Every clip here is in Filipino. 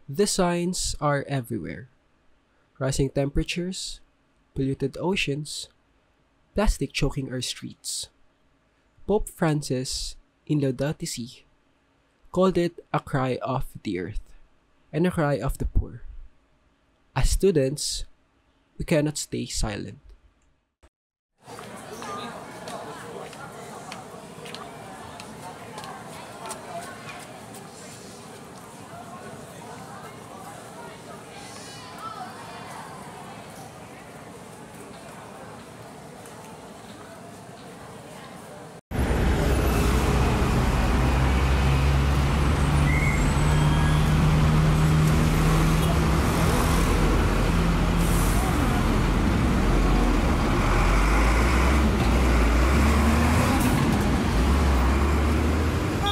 The signs are everywhere. Rising temperatures, polluted oceans, plastic choking our streets. Pope Francis in Laudato Si called it a cry of the earth and a cry of the poor. As students, we cannot stay silent.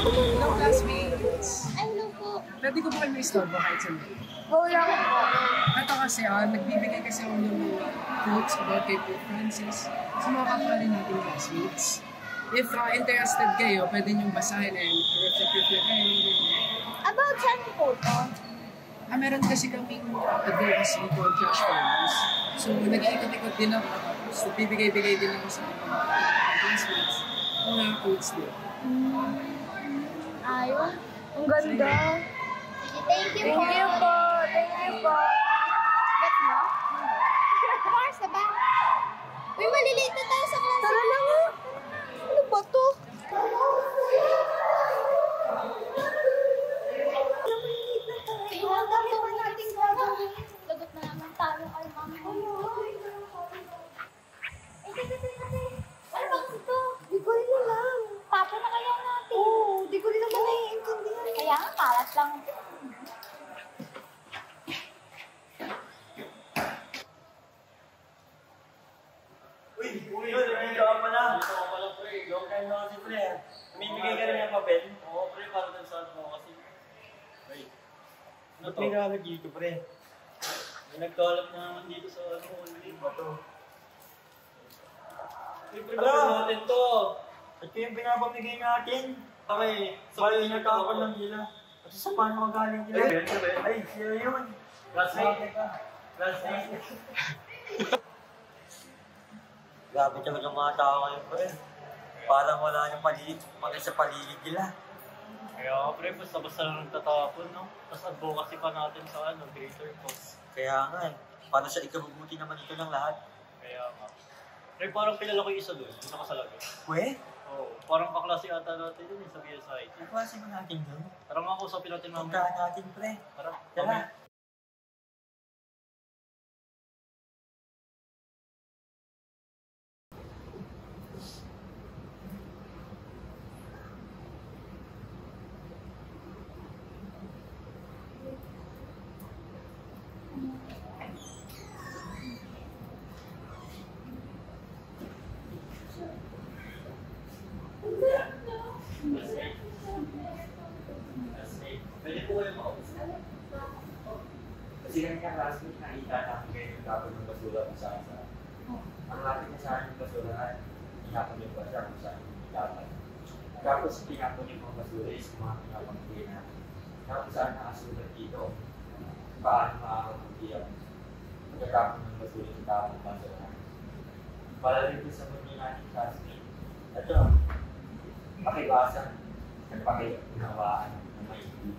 Hello, classmates. Hello po. Pwede ko ba kayo istorbo kahit sa mga? Go lang po. Ito kasi, nagbibigay kasi ako ng mga quotes about kay Pope Francis sa mga kapwa rin nating classmates. If interested kayo, pwede niyong basahin and reflect kayo. About saan po to? Meron kasi kaming advocacy called Josh Farmers. So, nag-iikot-ikot din ako. So, bibigay-bigay din ako sa mga classmates. Mga quotes din. Ayun. Ang ganda. Sige, thank you po. Thank you po. Gets mo? Mars na ba? Uy, malilate na tayo sa klase. Tara na nga. Ano ba to? Kailangan to natin gagawin. Lagot na naman tayo kay mami. Ano ba ito? Di ko rin alam. Tapo na kaya natin. Oo, di ko rin naman naiintindihan. Kaya nga, kalat lang. Uy, dito ka pala. Dito ka pala, pre. Long time na kasi, pre. Namimigay ka rin ng papel. Oo, pre, para dun saan mo kasi. Wait. Ano to? May kagad dito, pre. May nagkalap na naman dito sa online ba to? Pre, natin to. Ito yung pinapamigay natin. Okay, so yung nagkakapal ng nila. Kasi sa paano magaling nila? Ay, siya yun. Classmate. Classmate. Grabe talaga mga tao ngayon, pre. Parang wala nang mali sa paligid nila. Kaya pre, basta-basta lang nagtatapon, no? Tapos advocacy pa natin sa greater cause. Kaya nga eh. Paano sa ikabubuti naman ito ng lahat? Kaya nga. Pre, parang kilala ko yung isa doon, dito ka sa lagi. Pwe? Oo, parang kaklase ata natin yun sa BSI. Ang klase mo natin doon? Tara nga kausapin natin namin. Puntahan natin, pre. Tara. Tara. Pwede po kayo makausap. Kasi kanina classmate, nakita natin kayo yung tapon ng basura kung saan saan. Ang ating nasahan ng basurahan, tinapon yung basura kung saan dapat. Tapos tinapon yung mga basura is mga pinapangkili natin. Tapos saan nakasulat dito, paano makakapagkiyap pagkatapon ng basura sa tapon ng basura. Para rin po sa mga natin classmate, ito, pakiwasan at pakiunawaan ng may hindi.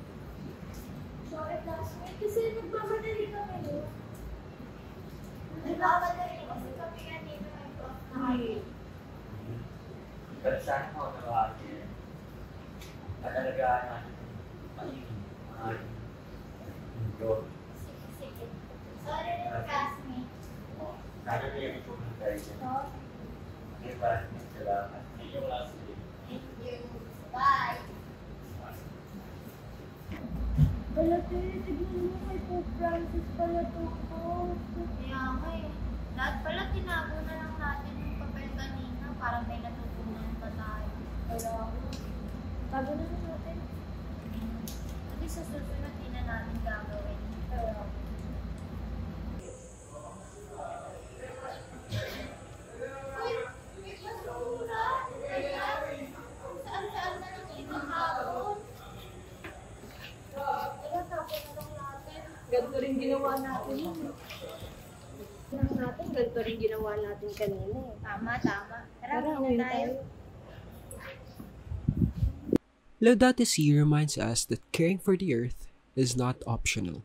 Sorry, classmate. Kasi nagmamadali kami doon. Nagmamadali kasi kami nga dito nag-off. Pero sana mo nawagi at alagaan natin maingin ang mundo. Sige. Sorry, classmate. Sana kayo itulong tayo dyan. Okay, classmate, salamat. Thank you, classmate. Thank you. Bye. Wala tayo, tignan mo kay Pope Francis pala to. Kaya nga eh. Lahat pala tinago na lang natin yung papel kanina para may natutunan pa tayo. Kaya tago na lang natin. At sa susunod din na natin gagawin. Kaya uy! May basura! Saan-saan na lang ibang hapon? Tara, tapos na lang natin. Ganito rin ginawa natin yun. Ganito rin ginawa natin kanina eh. Tama. Tara, uwi na tayo. Laudato Si reminds us that caring for the earth is not optional.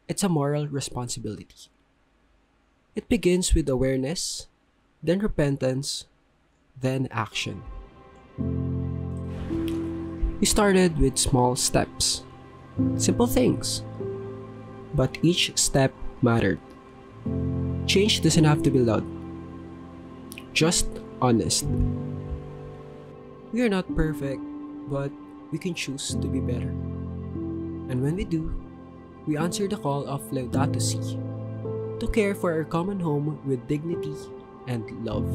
It's a moral responsibility. It begins with awareness, then repentance, then action. We started with small steps, simple things, but each step mattered. Change doesn't have to be loud, just honest. We are not perfect, but we can choose to be better. And when we do, we answer the call of Laudato Si to care for our common home with dignity and love.